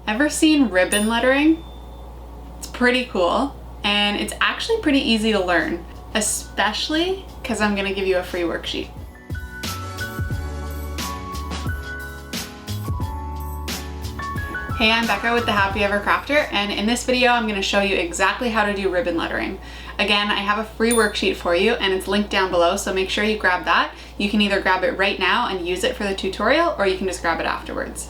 Ever seen ribbon lettering? It's pretty cool, and it's actually pretty easy to learn, especially because I'm gonna give you a free worksheet. Hey, I'm Becca with the Happy Ever Crafter, and in this video I'm going to show you exactly how to do ribbon lettering. Again, I have a free worksheet for you and it's linked down below, so make sure you grab that. You can either grab it right now and use it for the tutorial, or you can just grab it afterwards.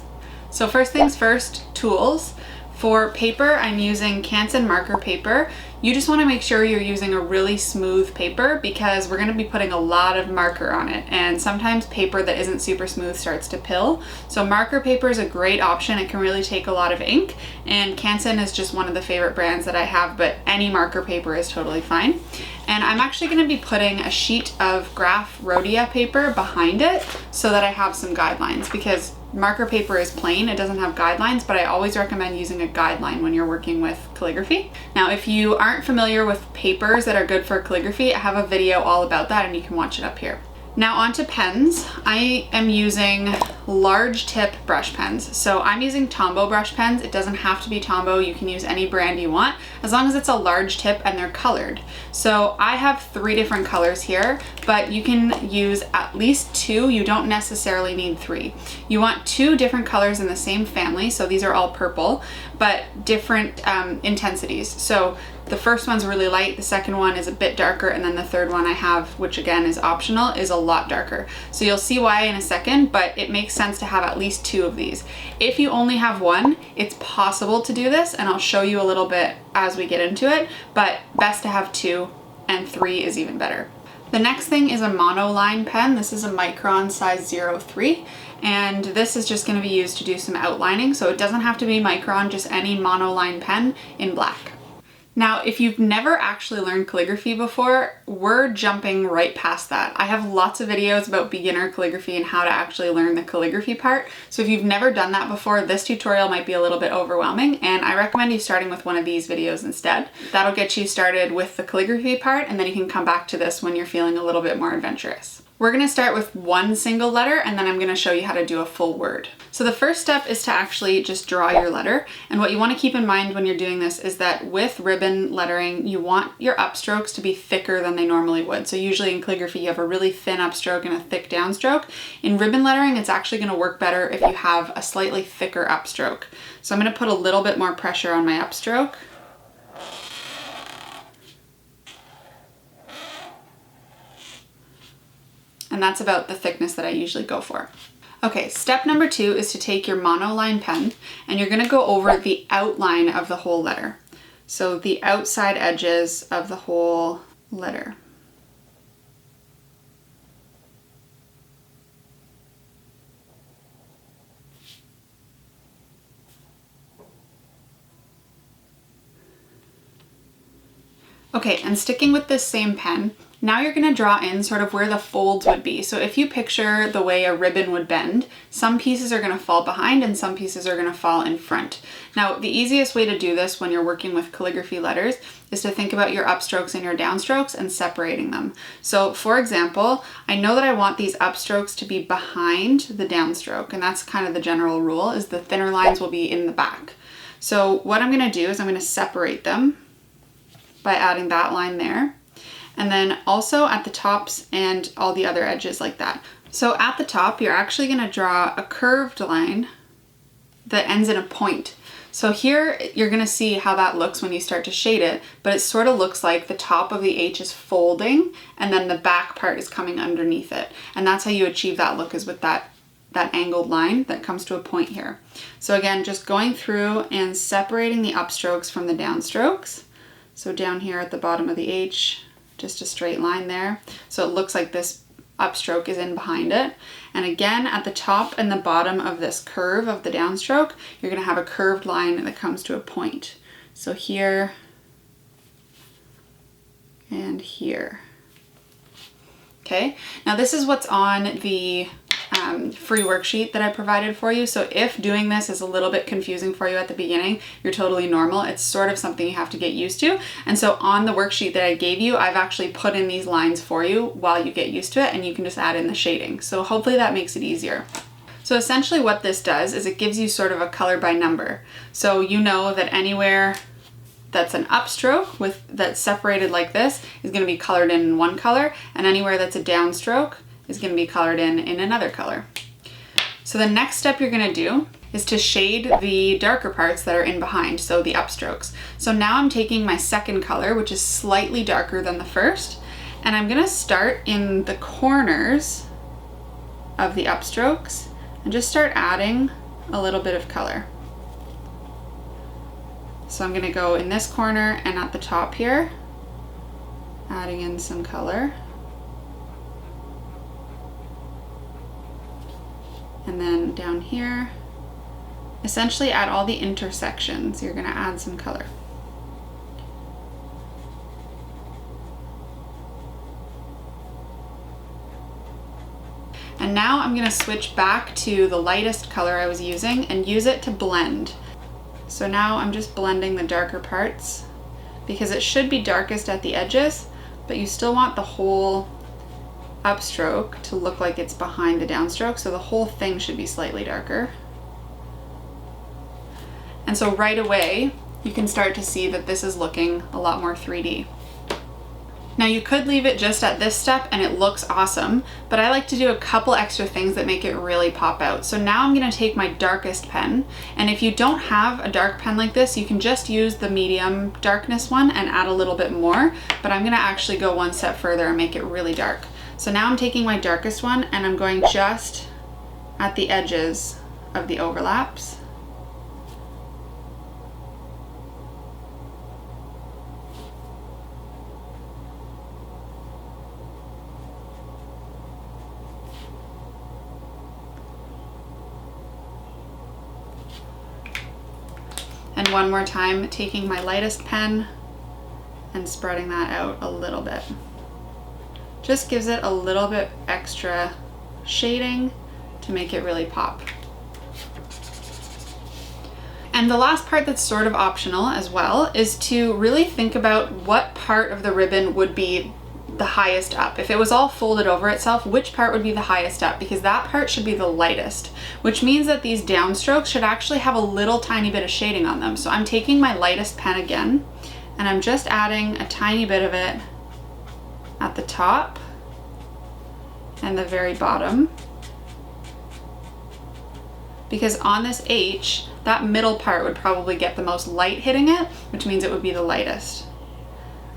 So first things first, tools. For paper, I'm using Canson marker paper. You just want to make sure you're using a really smooth paper because we're going to be putting a lot of marker on it, and sometimes paper that isn't super smooth starts to pill. So marker paper is a great option. It can really take a lot of ink, and Canson is just one of the favorite brands that I have, but any marker paper is totally fine. And I'm actually going to be putting a sheet of graph rhodia paper behind it so that I have some guidelines, because marker paper is plain, it doesn't have guidelines, but I always recommend using a guideline when you're working with calligraphy. Now, if you aren't familiar with papers that are good for calligraphy, I have a video all about that and you can watch it up here. Now onto pens. I am using large tip brush pens. So I'm using Tombow brush pens. It doesn't have to be Tombow. You can use any brand you want, as long as it's a large tip and they're colored. So I have 3 different colors here, but you can use at least 2. You don't necessarily need 3. You want 2 different colors in the same family. So these are all purple, but different intensities. So the first one's really light, the second one is a bit darker, and then the third one I have, which again is optional, is a lot darker. So you'll see why in a second, but it makes sense to have at least 2 of these. If you only have 1, it's possible to do this, and I'll show you a little bit as we get into it, but best to have 2, and 3 is even better. The next thing is a monoline pen. This is a Micron size 03, and this is just going to be used to do some outlining, so it doesn't have to be Micron, just any monoline pen in black. Now, if you've never actually learned calligraphy before, we're jumping right past that. I have lots of videos about beginner calligraphy and how to actually learn the calligraphy part. So if you've never done that before, this tutorial might be a little bit overwhelming, and I recommend you starting with one of these videos instead. That'll get you started with the calligraphy part, and then you can come back to this when you're feeling a little bit more adventurous. We're going to start with one single letter, and then I'm going to show you how to do a full word. So the first step is to actually just draw your letter. And what you want to keep in mind when you're doing this is that with ribbon lettering, you want your upstrokes to be thicker than they normally would. So usually in calligraphy, you have a really thin upstroke and a thick downstroke. In ribbon lettering, it's actually going to work better if you have a slightly thicker upstroke. So I'm going to put a little bit more pressure on my upstroke. And that's about the thickness that I usually go for. Okay, step number 2 is to take your monoline pen and you're gonna go over the outline of the whole letter. So the outside edges of the whole letter. Okay, and sticking with this same pen, now you're going to draw in sort of where the folds would be. So if you picture the way a ribbon would bend, some pieces are going to fall behind and some pieces are going to fall in front. Now, the easiest way to do this when you're working with calligraphy letters is to think about your upstrokes and your downstrokes and separating them. So for example, I know that I want these upstrokes to be behind the downstroke, and that's kind of the general rule, is the thinner lines will be in the back. So what I'm going to do is I'm going to separate them by adding that line there. And then also at the tops and all the other edges like that. So at the top, you're actually going to draw a curved line that ends in a point. So here you're going to see how that looks when you start to shade it, but it sort of looks like the top of the H is folding and then the back part is coming underneath it. And that's how you achieve that look, is with that angled line that comes to a point here. So again, just going through and separating the upstrokes from the downstrokes. So down here at the bottom of the H, just a straight line there. So it looks like this upstroke is in behind it. And again, at the top and the bottom of this curve of the downstroke, you're going to have a curved line that comes to a point. So here and here. Okay, now this is what's on the free worksheet that I provided for you. So if doing this is a little bit confusing for you at the beginning, you're totally normal. It's sort of something you have to get used to. And so on the worksheet that I gave you, I've actually put in these lines for you while you get used to it, and you can just add in the shading. So hopefully that makes it easier. So essentially what this does is it gives you sort of a color by number. So you know that anywhere that's an upstroke that's separated like this is going to be colored in one color, and anywhere that's a downstroke is going to be colored in another color. So the next step you're going to do is to shade the darker parts that are in behind, so the upstrokes. So now I'm taking my second color, which is slightly darker than the first, and I'm going to start in the corners of the upstrokes and just start adding a little bit of color. So I'm going to go in this corner and at the top here, adding in some color. And then down here, essentially at all the intersections, you're going to add some color. And now I'm going to switch back to the lightest color I was using and use it to blend. So now I'm just blending the darker parts because it should be darkest at the edges, but you still want the whole upstroke to look like it's behind the downstroke, so the whole thing should be slightly darker. And so right away, you can start to see that this is looking a lot more 3D. Now you could leave it just at this step and it looks awesome, but I like to do a couple extra things that make it really pop out. So now I'm going to take my darkest pen, and if you don't have a dark pen like this, you can just use the medium darkness one and add a little bit more, but I'm going to actually go one step further and make it really dark. So now I'm taking my darkest one and I'm going just at the edges of the overlaps. And one more time, taking my lightest pen and spreading that out a little bit. Just gives it a little bit extra shading to make it really pop. And the last part that's sort of optional as well is to really think about what part of the ribbon would be the highest up. If it was all folded over itself, which part would be the highest up? Because that part should be the lightest, which means that these downstrokes should actually have a little tiny bit of shading on them. So I'm taking my lightest pen again, and I'm just adding a tiny bit of it at the top and the very bottom. Because on this H, that middle part would probably get the most light hitting it, which means it would be the lightest.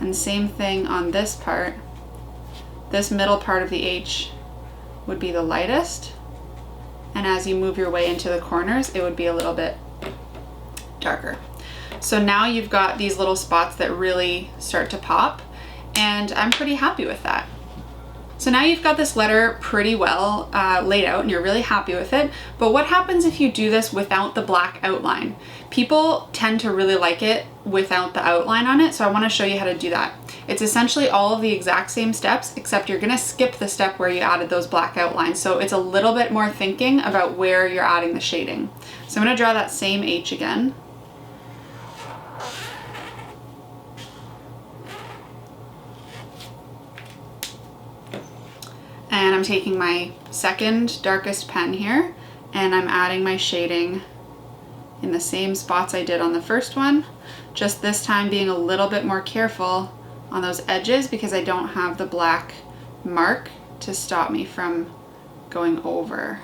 And same thing on this part. This middle part of the H would be the lightest, and as you move your way into the corners, it would be a little bit darker. So now you've got these little spots that really start to pop, and I'm pretty happy with that. So now you've got this letter pretty well laid out and you're really happy with it, but what happens if you do this without the black outline? People tend to really like it without the outline on it, so I want to show you how to do that. It's essentially all of the exact same steps, except you're going to skip the step where you added those black outlines, so it's a little bit more thinking about where you're adding the shading. So I'm going to draw that same H again. And I'm taking my second darkest pen here, and I'm adding my shading in the same spots I did on the first one, just this time being a little bit more careful on those edges because I don't have the black mark to stop me from going over.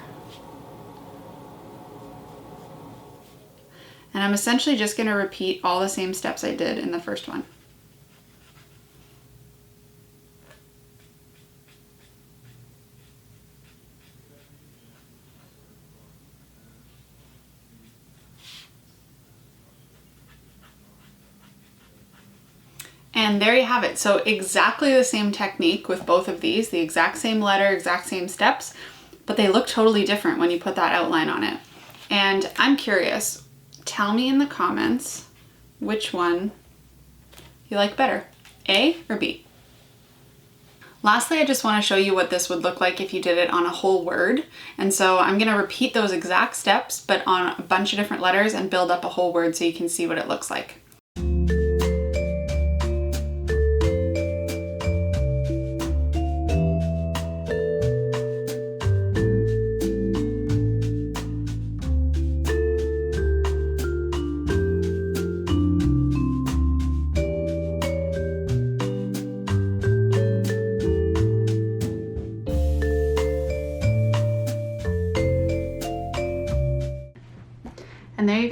And I'm essentially just going to repeat all the same steps I did in the first one. And there you have it. So exactly the same technique with both of these, the exact same letter, exact same steps, but they look totally different when you put that outline on it. And I'm curious, tell me in the comments which one you like better, A or B? Lastly, I just want to show you what this would look like if you did it on a whole word. And so I'm going to repeat those exact steps, but on a bunch of different letters and build up a whole word so you can see what it looks like.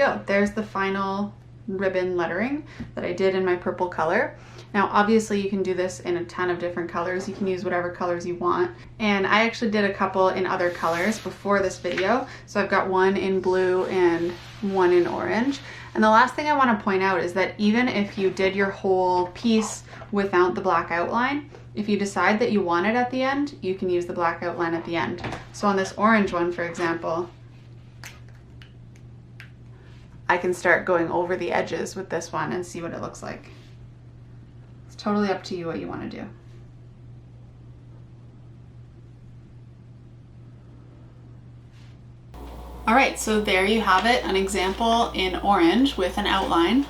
go. There's the final ribbon lettering that I did in my purple color. Now obviously you can do this in a ton of different colors. You can use whatever colors you want. And I actually did a couple in other colors before this video. So I've got one in blue and one in orange. And the last thing I want to point out is that even if you did your whole piece without the black outline, if you decide that you want it at the end, you can use the black outline at the end. So on this orange one, for example, I can start going over the edges with this one and see what it looks like. It's totally up to you what you want to do. All right, so there you have it, an example in orange with an outline,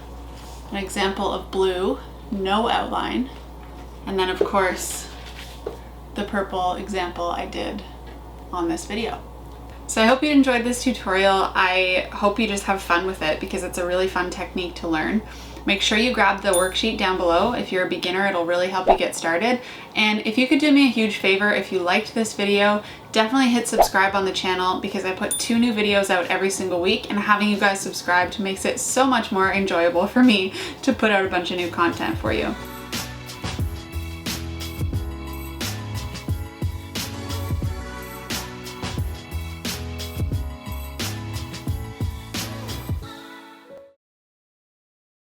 an example of blue, no outline, and then of course the purple example I did on this video. So I hope you enjoyed this tutorial. I hope you just have fun with it because it's a really fun technique to learn. Make sure you grab the worksheet down below. If you're a beginner, it'll really help you get started. And if you could do me a huge favor, if you liked this video, definitely hit subscribe on the channel because I put 2 new videos out every single week, and having you guys subscribed makes it so much more enjoyable for me to put out a bunch of new content for you.